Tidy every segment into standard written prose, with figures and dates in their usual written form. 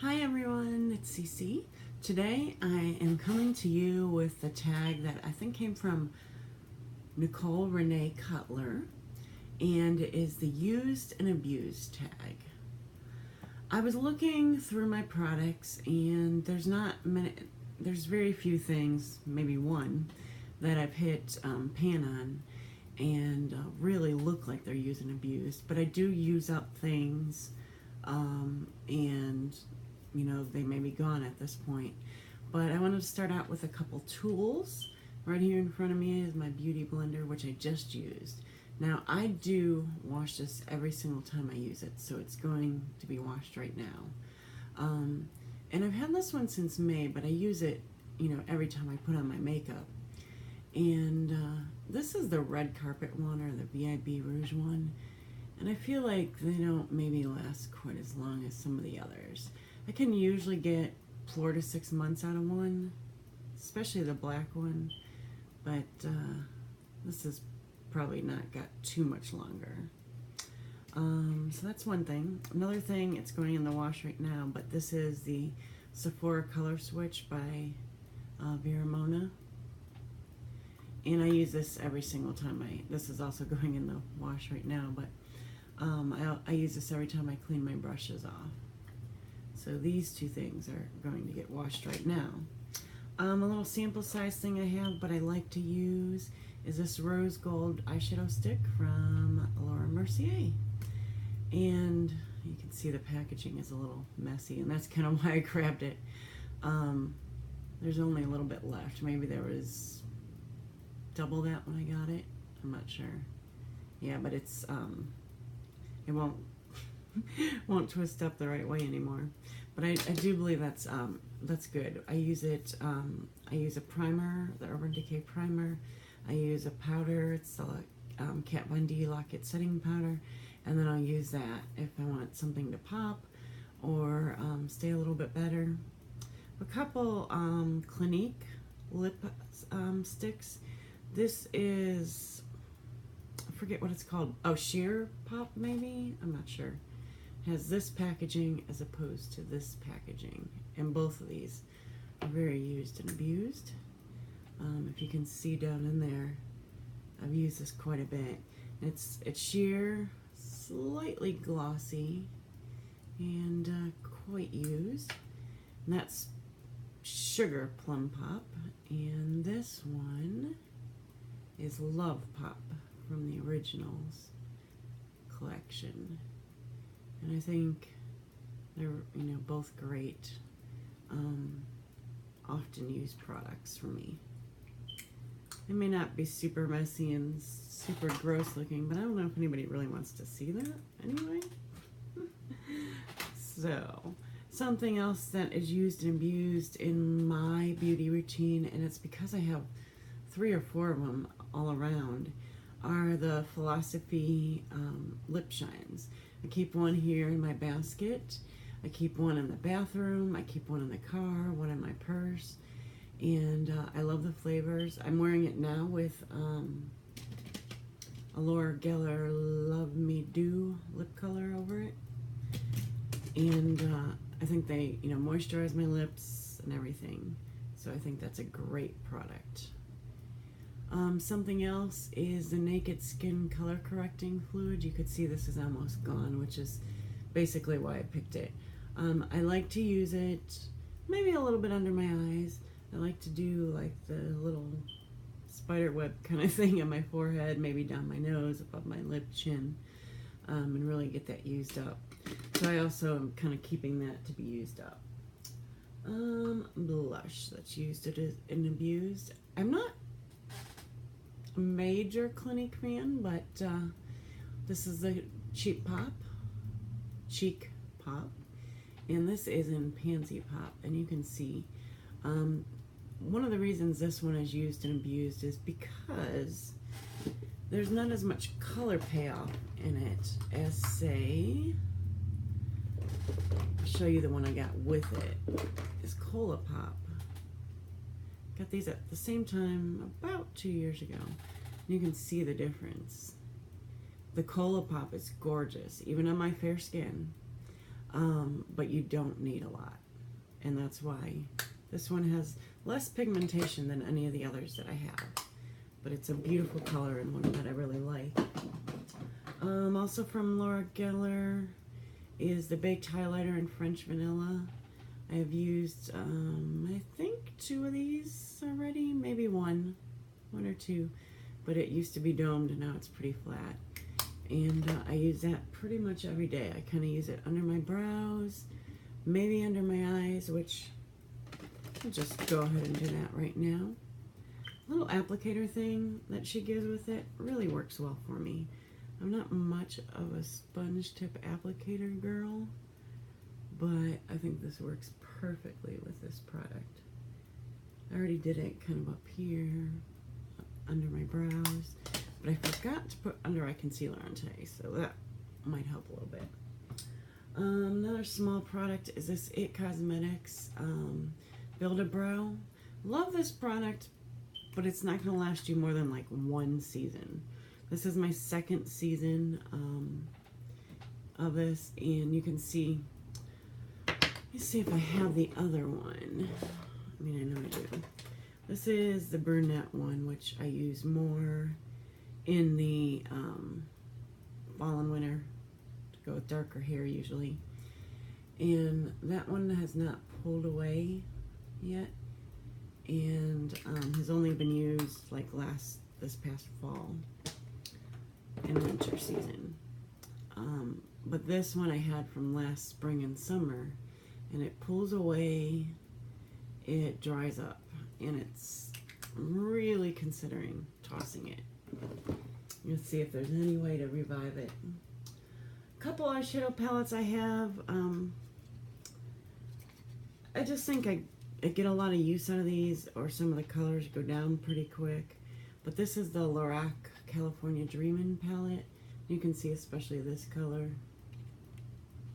Hi everyone, it's Cece. Today I am coming to you with a tag that I think came from Nicole Renee Cutler, and it is the used and abused tag. I was looking through my products and there's very few things, maybe one, that I've hit pan on and really look like they're used and abused, but I do use up things and they may be gone at this point. But I wanted to start out with a couple tools. Right here in front of me is my beauty blender, which I just used. Now I do wash this every single time I use it, so it's going to be washed right now. And I've had this one since May, but I use it, every time I put on my makeup. And this is the red carpet one, or the VIB Rouge one. And I feel like they don't maybe last quite as long as some of the others. I can usually get 4 to 6 months out of one, especially the black one, but this has probably not got too much longer. So that's one thing. Another thing, it's going in the wash right now, but this is the Sephora Color Switch by Vera Mona. And I use this every single time this is also going in the wash right now, but I use this every time I clean my brushes off. So these two things are going to get washed right now. A little sample size thing I have, but I like to use, is this rose gold eyeshadow stick from Laura Mercier. And you can see the packaging is a little messy, and that's kind of why I grabbed it. There's only a little bit left. Maybe there was double that when I got it. I'm not sure. Yeah, but it's it won't twist up the right way anymore. But I do believe that's good. I use it. I use a primer, the Urban Decay primer. I use a powder. It's a Kat Von D Lock It setting powder, and then I'll use that if I want something to pop or stay a little bit better. A couple Clinique lip sticks. This is, I forget what it's called. Oh, Sheer Pop maybe? I'm not sure. Has this packaging as opposed to this packaging, and both of these are very used and abused. If you can see down in there, I've used this quite a bit. It's sheer, slightly glossy, and quite used. And that's Sugar Plum Pop, and this one is Love Pop from the Originals collection. And I think they're, both great, often used products for me. They may not be super messy and super gross looking, but I don't know if anybody really wants to see that anyway. So, something else that is used and abused in my beauty routine, and it's because I have 3 or 4 of them all around, are the Philosophy lip shines. I keep one here in my basket. I keep one in the bathroom. I keep one in the car, one in my purse. And I love the flavors. I'm wearing it now with a Laura Geller Love Me Do lip color over it. And I think they, moisturize my lips and everything. So I think that's a great product. Something else is the Naked Skin Color Correcting Fluid. You could see this is almost gone, which is basically why I picked it. I like to use it maybe a little bit under my eyes. I like to do like the little spider web kind of thing on my forehead, maybe down my nose, above my lip, chin, and really get that used up. So I also am kind of keeping that to be used up. Blush that's used and abused. I'm not a major Clinique fan, but this is the Cheek Pop, and this is in Pansy Pop, and you can see one of the reasons this one is used and abused is because there's not as much color payoff in it as, say, I'll show you the one I got with it, is Cola Pop. Got these at the same time about 2 years ago. You can see the difference. The Cola Pop is gorgeous, even on my fair skin. but you don't need a lot. And that's why this one has less pigmentation than any of the others that I have. But it's a beautiful color and one that I really like. Also from Laura Geller is the Baked Highlighter in French Vanilla. I have used, I think 2 of these already, maybe one or two, but it used to be domed and now it's pretty flat. And I use that pretty much every day. I kind of use it under my brows, maybe under my eyes, which I'll just go ahead and do that right now. Little applicator thing that she gives with it really works well for me. I'm not much of a sponge tip applicator girl, but I think this works perfectly with this product. I already did it kind of up here, under my brows, but I forgot to put under eye concealer on today, so that might help a little bit. Another small product is this It Cosmetics Build a Brow. Love this product, but it's not going to last you more than like 1 season. This is my 2nd season of this, and you can see, let's see if I have the other one. I mean, I know I do. This is the brunette one, which I use more in the fall and winter to go with darker hair usually. And that one has not pulled away yet, and has only been used like this past fall and winter season. But this one I had from last spring and summer, and it pulls away, it dries up, and it's really considering tossing it. Let's see if there's any way to revive it. A couple eyeshadow palettes I have. I just think I get a lot of use out of these, or some of the colors go down pretty quick. But this is the Lorac California Dreamin' palette. You can see especially this color,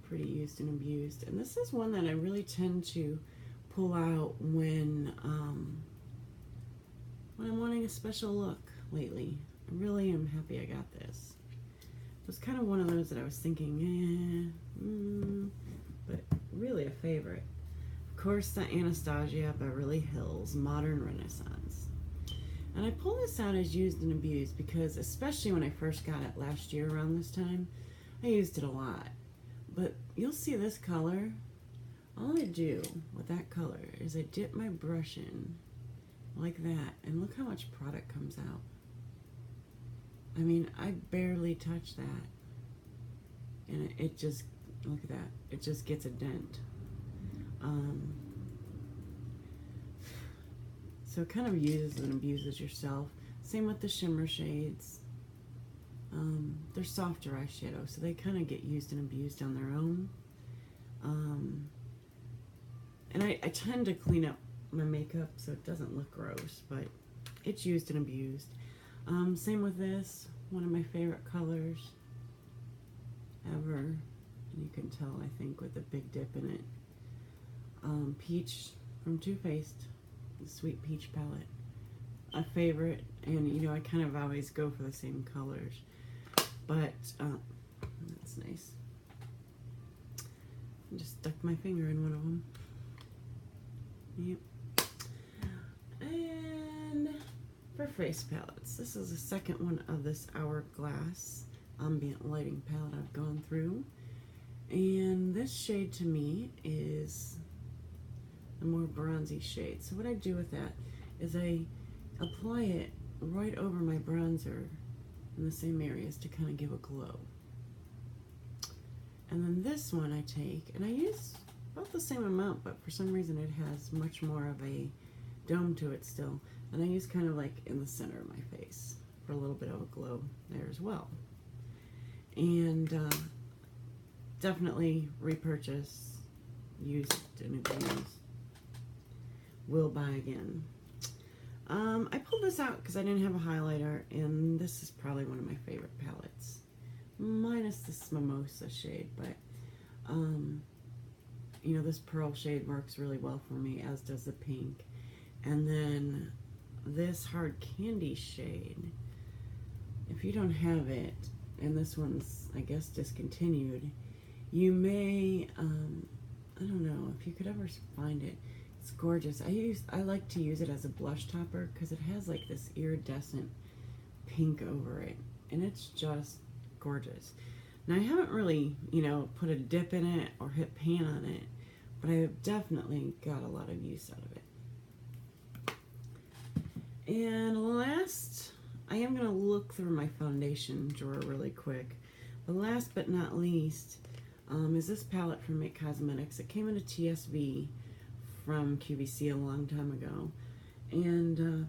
pretty used and abused. And this is one that I really tend to pull out when I'm wanting a special look lately. I really am happy I got this. It was kind of one of those that I was thinking, but really a favorite. Of course, the Anastasia Beverly Hills Modern Renaissance. And I pulled this out as used and abused because, especially when I first got it last year around this time, I used it a lot. But you'll see this color. All I do with that color is I dip my brush in like that, and look how much product comes out. I mean, I barely touch that, and it just, look at that, it just gets a dent. So it kind of uses and abuses yourself. Same with the shimmer shades. They're softer eyeshadow, so they kind of get used and abused on their own. And I tend to clean up my makeup so it doesn't look gross, but it's used and abused. Same with this, one of my favorite colors ever, and you can tell, I think, with the big dip in it. Peach from Too Faced, the Sweet Peach palette, a favorite, and you know, I kind of always go for the same colors, but that's nice. I just stuck my finger in one of them. Yep. And for face palettes, this is the second one of this Hourglass ambient lighting palette I've gone through, and this shade to me is the more bronzy shade. So what I do with that is I apply it right over my bronzer in the same areas to kind of give a glow. And then this one I take, and I use about the same amount, but for some reason it has much more of a dome to it still. And I use kind of like in the center of my face for a little bit of a glow there as well. And definitely repurchase, use it and abuse. Will buy again. I pulled this out because I didn't have a highlighter, and this is probably one of my favorite palettes, minus this mimosa shade, but you know, this pearl shade works really well for me, as does the pink. And then this hard candy shade, if you don't have it, and this one's, I guess, discontinued, You may, I don't know if you could ever find it. It's gorgeous. I like to use it as a blush topper because it has like this iridescent pink over it, and it's just gorgeous. Now I haven't really, put a dip in it or hit pan on it, but I have definitely got a lot of use out of it. And last, I am going to look through my foundation drawer really quick. But last but not least, is this palette from It Cosmetics. It came in a TSV from QVC a long time ago. And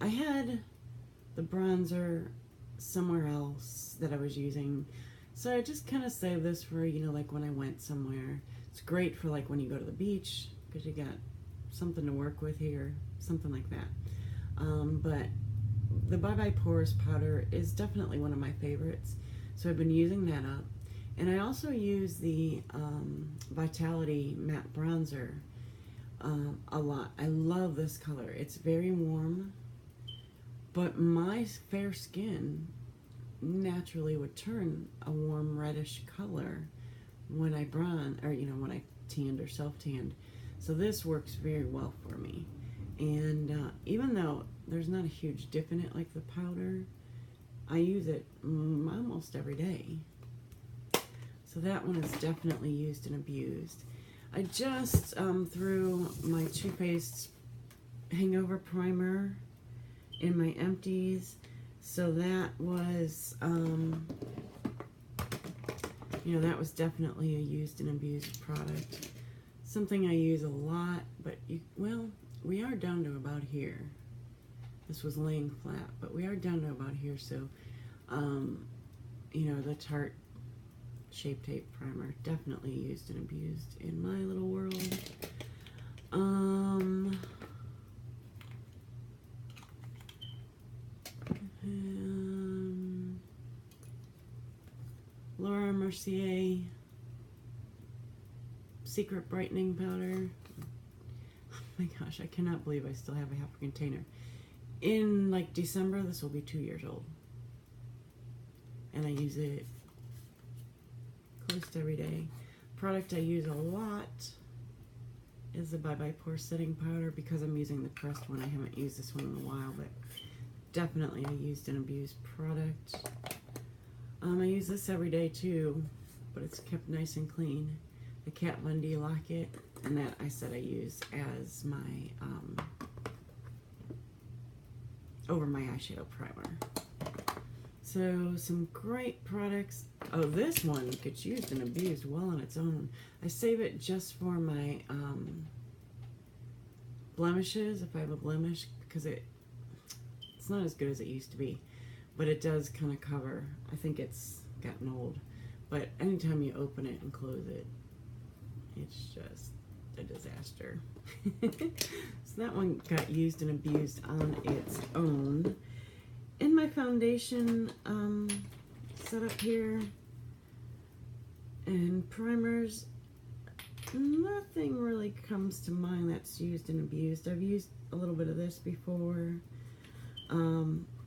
I had the bronzer somewhere else that I was using. So I just kind of saved this for, like when I went somewhere. It's great for like when you go to the beach because you got something to work with here, something like that. But the Bye Bye Pores powder is definitely one of my favorites. So I've been using that up. And I also use the Vitality Matte Bronzer a lot. I love this color. It's very warm, but my fair skin naturally would turn a warm reddish color when I when I tanned or self-tanned. So this works very well for me. And even though there's not a huge dip in it like the powder, I use it almost every day. So that one is definitely used and abused. I just threw my Too Faced Hangover Primer in my empties. So that was, that was definitely a used and abused product. Something I use a lot, but we are down to about here. This was laying flat, but we are down to about here. So, the Tarte Shape Tape Primer, definitely used and abused in my little world. Laura Mercier Secret Brightening Powder. Oh my gosh, I cannot believe I still have a half a container. In like December, this will be 2 years old. And I use it close to every day. Product I use a lot is the Bye Bye Pore Setting Powder because I'm using the pressed one. I haven't used this one in a while, but definitely a used and abused product. I use this every day too, but it's kept nice and clean. The Kat Von D Locket, and that I said I use as my over my eyeshadow primer. So some great products. Oh, this one gets used and abused well on its own. I save it just for my blemishes, if I have a blemish, because it's not as good as it used to be, but it does kind of cover. I think it's gotten old, but anytime you open it and close it, it's just a disaster. So that one got used and abused on its own. In my foundation setup here and primers, nothing really comes to mind that's used and abused. I've used a little bit of this before.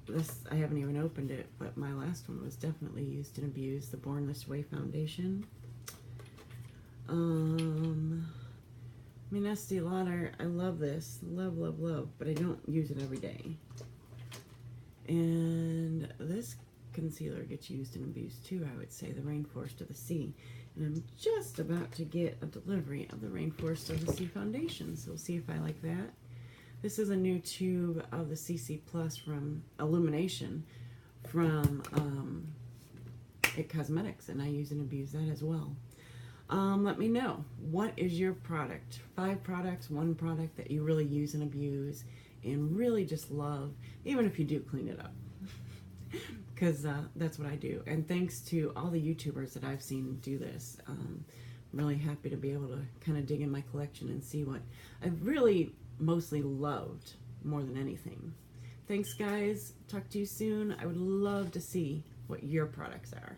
This, I haven't even opened it, but my last one was definitely used and abused, the Born This Way foundation. Estee Lauder, I love this, love, but I don't use it every day. And this concealer gets used and abused too, I would say, the Rainforest of the Sea. And I'm just about to get a delivery of the Rainforest of the Sea foundation, so we'll see if I like that. This is a new tube of the CC Plus from Illumination from It Cosmetics, and I use and abuse that as well. Let me know, what is your product? 5 products, 1 product that you really use and abuse and really just love, even if you do clean it up. Because that's what I do. And thanks to all the YouTubers that I've seen do this. I'm really happy to be able to kind of dig in my collection and see what I've really mostly loved more than anything. Thanks guys, talk to you soon. I would love to see what your products are.